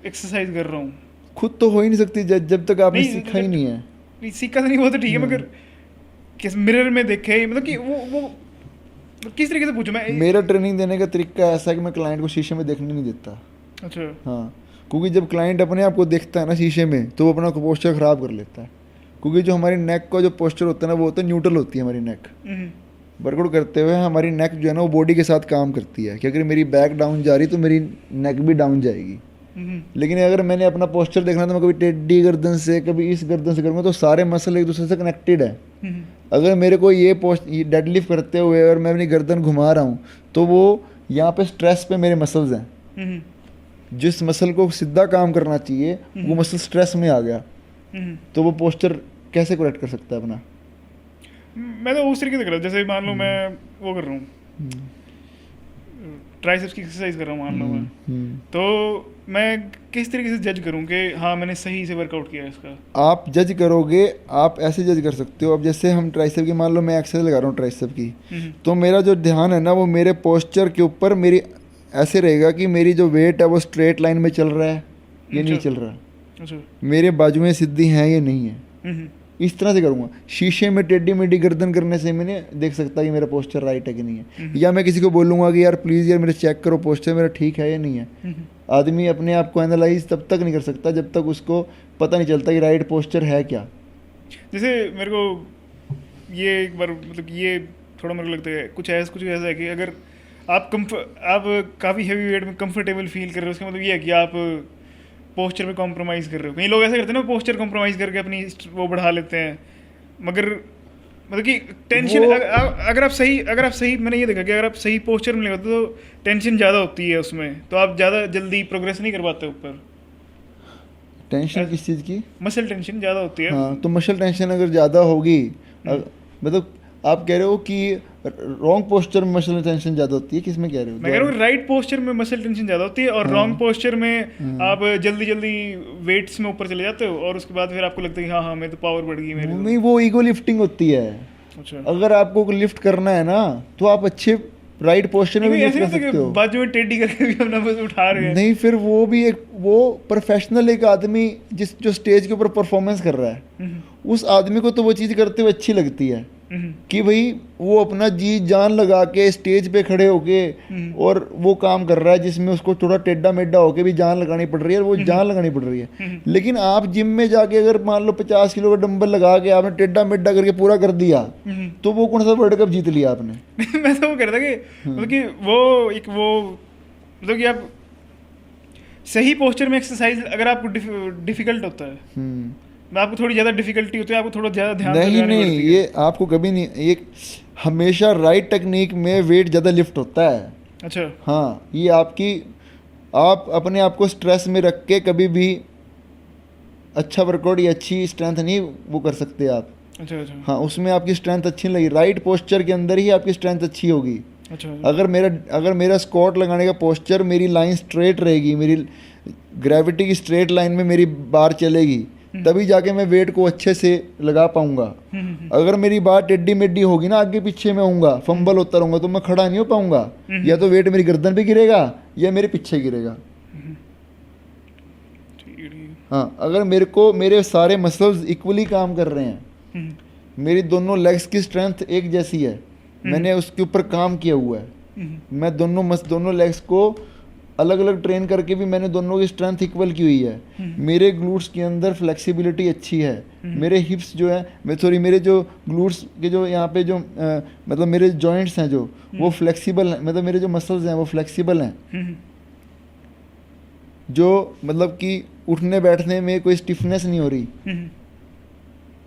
Exercise कर रहा हूँ। खुद तो हो ही नहीं सकती जब तक आपने नहीं, सीखा ही नहीं है। नहीं, सीखा तो नहीं, वो तो ठीक है, मगर किस मिरर में देखे, मतलब कि वो किस तरीके से पूछूं मैं। मेरा ट्रेनिंग देने का तरीका ऐसा है कि मैं क्लाइंट को शीशे में देखने नहीं देता। अच्छा। हाँ, क्योंकि जब क्लाइंट अपने आप को देखता है ना शीशे में, तो वो अपना पोस्चर ख़राब कर लेता है। क्योंकि जो हमारी नेक का जो पोस्चर होता है ना, वो तो न्यूट्रल होती है हमारी नेक। वर्कआउट करते हुए हमारी नेक जो है ना, वो बॉडी के साथ काम करती है कि अगर मेरी बैक डाउन जा रही तो मेरी नेक भी डाउन जाएगी। लेकिन अगर मैंने अपना पोस्चर देखना तो मैं कभी टेढ़ी गर्दन से, कभी इस गर्दन से करूँगा, तो सारे मसल एक दूसरे से कनेक्टेड है। अगर मेरे को ये डेडलिफ्ट करते हुए और मैं अपनी गर्दन घुमा रहा हूँ, तो वो यहाँ पे स्ट्रेस पे मेरे मसल्स हैं। जिस मसल को सीधा काम करना चाहिए वो मसल स्ट्रेस में आ गया, तो वो पोस्चर कैसे करेक्ट कर सकता है अपना? मैं तो उस तरीके से कर रहा हूँ, जैसे मान लो मैं वो कर रहा हूँ, ट्राइसेप्स की एक्सरसाइज कर रहा हूँ मान लो मैं, तो मैं किस तरीके से जज करूँ कि हाँ मैंने सही से वर्कआउट किया है इसका? आप जज करोगे, आप ऐसे जज कर सकते हो। अब जैसे हम ट्राइसेप की, मान लो मैं एक्सरसाइज लगा रहा हूँ ट्राइसेप की, तो मेरा जो ध्यान है ना, वो मेरे पोस्चर के ऊपर मेरी ऐसे रहेगा कि मेरी जो वेट है वो स्ट्रेट लाइन में चल रहा है या नहीं चल रहा है, अच्छा। मेरे बाजुएं सीधी हैं या नहीं है। इस तरह से करूँगा। शीशे में टेढ़ी मेढ़ी गर्दन करने से मैंने देख सकता कि मेरा पोस्चर राइट है कि नहीं है। या मैं किसी को बोलूँगा कि यार प्लीज़ यार मेरे चेक करो पोस्चर मेरा ठीक है या नहीं है। आदमी अपने आप को एनालाइज तब तक नहीं कर सकता जब तक उसको पता नहीं चलता कि राइट पोस्चर है क्या। जैसे मेरे को ये एक बार, मतलब ये थोड़ा मेरे को लगता है कुछ ऐसा है कि अगर आप काफ़ी हैवी वेट में कंफर्टेबल फील कर रहे हो, उसका मतलब ये है कि आप पोस्चर में कॉम्प्रोमाइज़ कर रहे हो। कई लोग ऐसा करते हैं ना, पोस्चर कॉम्प्रोमाइज़ करके अपनी वो बढ़ा लेते हैं, मगर मतलब कि टेंशन अगर आप सही मैंने ये देखा कि अगर आप सही पोस्चर में लगाते हो तो टेंशन ज़्यादा होती है उसमें, तो आप ज़्यादा जल्दी प्रोग्रेस नहीं कर पाते ऊपर। टेंशन किस चीज़ की? मसल टेंशन ज़्यादा होती है। हाँ, तो मसल टेंशन अगर ज़्यादा होगी, मतलब आप कह रहे हो कि रॉन्ग पोस्चर में मसल टेंशन ज़्यादा होती है, किस में कह रहे हो? मैं कह रहा हूँ राइट पोस्चर में मसल टेंशन ज़्यादा होती है, और रॉन्ग पोस्चर में आप जल्दी जल्दी वेट्स में ऊपर चले जाते हो, और उसके बाद फिर आपको लगता है कि हाँ हाँ मेरी तो पावर बढ़ गई मेरी। नहीं, वो ईगो लिफ्टिंग होती है। अच्छा। अगर आपको लिफ्ट करना है ना, तो आप अच्छे राइट पोस्चर में भी लिफ्ट कर सकते हो। बाजू में टेढ़ी करके भी अपना बस उठा रहे हैं। नहीं, फिर वो भी वो प्रोफेशनल एक आदमी जो स्टेज के ऊपर परफॉर्मेंस कर रहा है, उस आदमी को तो वो चीज़ करते हुए अच्छी लगती है कि भाई वो अपना जी जान लगा के स्टेज पे खड़े होके और वो काम कर रहा है जिसमें उसको थोड़ा टेढ़ा मेढ़ा होके भी जान लगानी पड़ रही है, वो जान लगानी पड़ रही है। लेकिन आप जिम में जाके अगर मान लो 50 किलो का डंबल लगा के आपने टेढ़ा मेढ़ा करके पूरा कर दिया, तो वो कौन सा वर्ल्ड कप जीत लिया आपने? मैं तो वो कह रहा था कि मतलब कि वो मतलब कि आप सही पोस्चर में एक्सरसाइज अगर आपको डिफिकल्ट होता है, आपको थोड़ी ज़्यादा डिफिकल्टी होती है, आपको थोड़ा ज़्यादा ध्यान नहीं, ये आपको कभी नहीं, ये हमेशा राइट टेक्निक में वेट ज़्यादा लिफ्ट होता है। अच्छा। हाँ, ये आप अपने आप को स्ट्रेस में रख के कभी भी अच्छा वर्कआउट या अच्छी स्ट्रेंथ नहीं वो कर सकते आप। अच्छा अच्छा। हाँ, उसमें आपकी स्ट्रेंथ अच्छी नहीं लगी, राइट पोस्चर के अंदर ही आपकी स्ट्रेंथ अच्छी होगी। अच्छा। अगर मेरा स्क्वाट लगाने का पोस्चर, मेरी लाइन स्ट्रेट रहेगी, मेरी ग्रेविटी की स्ट्रेट लाइन में मेरी बार चलेगी, तभी जाके मैं वेट को अच्छे से लगा पाऊंगा। अगर मेरी बात टेढ़ी मेढ़ी होगी ना, आगे पीछे में होऊंगा, फंबल होता रहूंगा, तो मैं खड़ा नहीं हो पाऊंगा। या तो वेट मेरी गर्दन पे गिरेगा या मेरे पीछे गिरेगा। हाँ, अगर मेरे सारे मसल्स इक्वली काम कर रहे हैं, मेरी दोनों लेग्स की स्ट्रेंथ एक जैसी है, मैंने उसके ऊपर काम किया हुआ है, मैं दोनों लेग्स को अलग अलग ट्रेन करके भी मैंने दोनों की स्ट्रेंथ इक्वल की हुई है, मेरे ग्लूट्स के अंदर फ्लेक्सिबिलिटी अच्छी है, मेरे हिप्स जो है मेरे जो ग्लूट्स के जो यहाँ पे जो मतलब मेरे जॉइंट्स हैं जो वो फ्लेक्सिबल हैं, मतलब मेरे जो मसल्स हैं वो फ्लेक्सिबल हैं, जो मतलब कि उठने बैठने में कोई स्टिफनेस नहीं हो रही,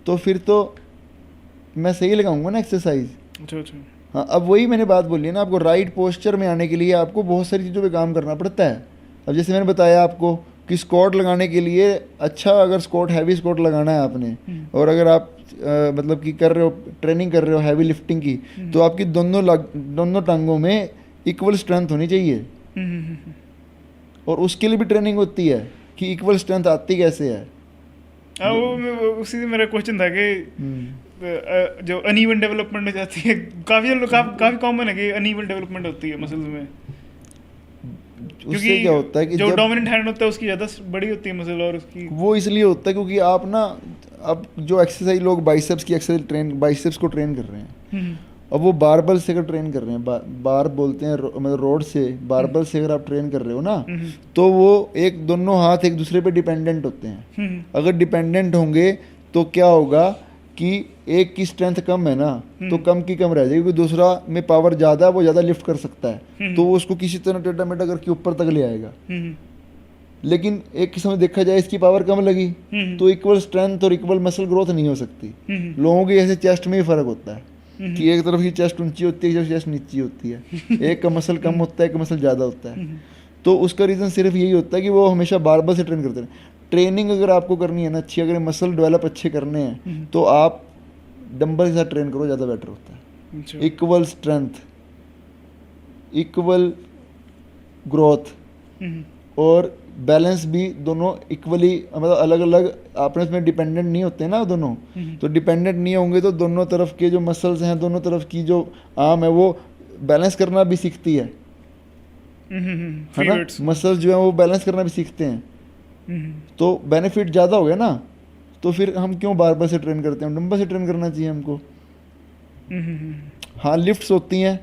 तो फिर तो मैं सही लगाऊंगा ना एक्सरसाइज। अच्छा अच्छा। हाँ, अब वही मैंने बात बोली है ना, आपको राइट पोस्चर में आने के लिए आपको बहुत सारी चीज़ों पे काम करना पड़ता है। अब जैसे मैंने बताया आपको कि स्क्वाट लगाने के लिए अच्छा, अगर हैवी स्क्वाट लगाना है आपने, और अगर आप मतलब कि कर रहे हो, ट्रेनिंग कर रहे हो हैवी लिफ्टिंग की, तो आपकी दोनों टांगों में इक्वल स्ट्रेंथ होनी चाहिए। और उसके लिए भी ट्रेनिंग होती है कि इक्वल स्ट्रेंथ आती कैसे है। वो उसी से मेरा क्वेश्चन था कि जो अनइवन डेवलपमेंट हो जाती है, काफ़ी कॉमन है कि अनइवन डेवलपमेंट होती है मसल्स में। उससे क्या होता है कि जो जब डोमिनेंट हैंड होता है उसकी ज़्यादा बड़ी होती है मसल और उसकी वो इसलिए होता है क्योंकि आप ना, अब जो एक्सरसाइज लोग बाइसेप्स की एक्सरसाइज बाइसेप्स को ट्रेन कर रहे हैं, हम्म, अब वो बारबल से अगर ट्रेन कर रहे हैं, बार बोलते हैं मतलब रोड से, बारबल से अगर आप ट्रेन कर रहे हो ना, हम्म, तो वो एक दोनों हाथ एक दूसरे पे डिपेंडेंट होते हैं। हम्म, अगर डिपेंडेंट होंगे तो क्या होगा कि एक की स्ट्रेंथ कम है ना, तो कम की कम रह जाएगी, क्योंकि दूसरा में पावर ज़्यादा है, वो ज़्यादा लिफ्ट कर सकता है, तो वो उसको किसी तरह टेढ़ा मेढ़ा करके ऊपर तक ले आएगा। हम्म, लेकिन एक किस्म में देखा जाए इसकी पावर कम लगी तो इक्वल स्ट्रेंथ और इक्वल मसल ग्रोथ नहीं हो सकती। लोगों के ऐसे चेस्ट में ही फर्क होता है कि एक तरफ की चेस्ट ऊंची होती है, एक तरफ चेस्ट नीची होती है, एक का मसल कम होता है, एक का मसल ज़्यादा होता है। तो उसका रीज़न सिर्फ यही होता है कि वो हमेशा बारबल से ट्रेन करते हैं। ट्रेनिंग अगर आपको करनी है ना अच्छी, अगर मसल डेवलप अच्छे करने हैं तो आप डंबल के साथ ट्रेन करो, ज़्यादा बेटर होता है। अच्छा, इक्वल स्ट्रेंथ, इक्वल ग्रोथ हम्म, और बैलेंस भी दोनों इक्वली, मतलब अलग अलग आपस में डिपेंडेंट नहीं होते ना दोनों। तो डिपेंडेंट नहीं होंगे तो दोनों तरफ के जो मसल्स हैं, दोनों तरफ की जो आर्म है वो बैलेंस करना भी सीखती है free ना। weights, मसल्स जो है वो बैलेंस करना भी सीखते हैं, हम्म, तो बेनिफिट ज़्यादा हो गया ना। तो फिर हम क्यों बारबल से ट्रेन करते हैं, डंबल से ट्रेन करना चाहिए हमको। हम्म, हाँ लिफ्ट्स होती हैं,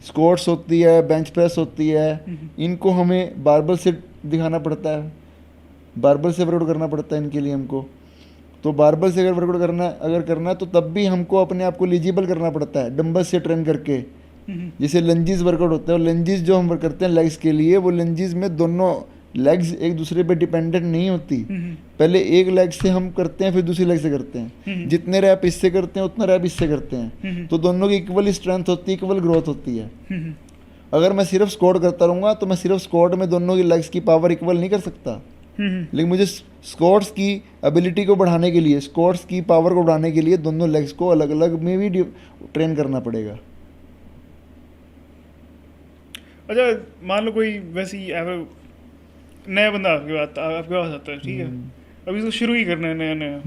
स्क्वाट्स होती है, बेंच प्रेस होती है, इनको हमें बारबल से दिखाना पड़ता है, बारबल से वर्कआउट करना पड़ता है इनके लिए हमको। तो बारबल से अगर वर्कआउट करना है तो तब भी हमको अपने आप को एलिजिबल करना पड़ता है डंबल से ट्रेन करके। जैसे लंजीज वर्कआउट होता है, और लंजीज जो हम करते हैं लेग्स के लिए, वो लंजीज में दोनों लेग्स एक दूसरे पे डिपेंडेंट नहीं होती। पहले एक लेग से हम करते हैं, फिर दूसरी लेग से करते हैं, जितने रैप इससे करते हैं उतना रैप इससे करते हैं, तो दोनों की इक्वल स्ट्रेंथ होती है, इक्वल ग्रोथ होती है। अगर मैं सिर्फ स्क्वाट करता रहूँगा तो मैं सिर्फ स्क्वाट में दोनों की लेग्स की पावर इक्वल नहीं कर सकता, लेकिन मुझे स्क्वाट्स की एबिलिटी को बढ़ाने के लिए, स्क्वाट्स की पावर को बढ़ाने के लिए दोनों लेग्स को अलग अलग में भी ट्रेन करना पड़ेगा। अच्छा, मान लो कोई वैसी नया बंदा आपके पास आता है, ठीक है, अभी तो शुरू ही करना है नया नया,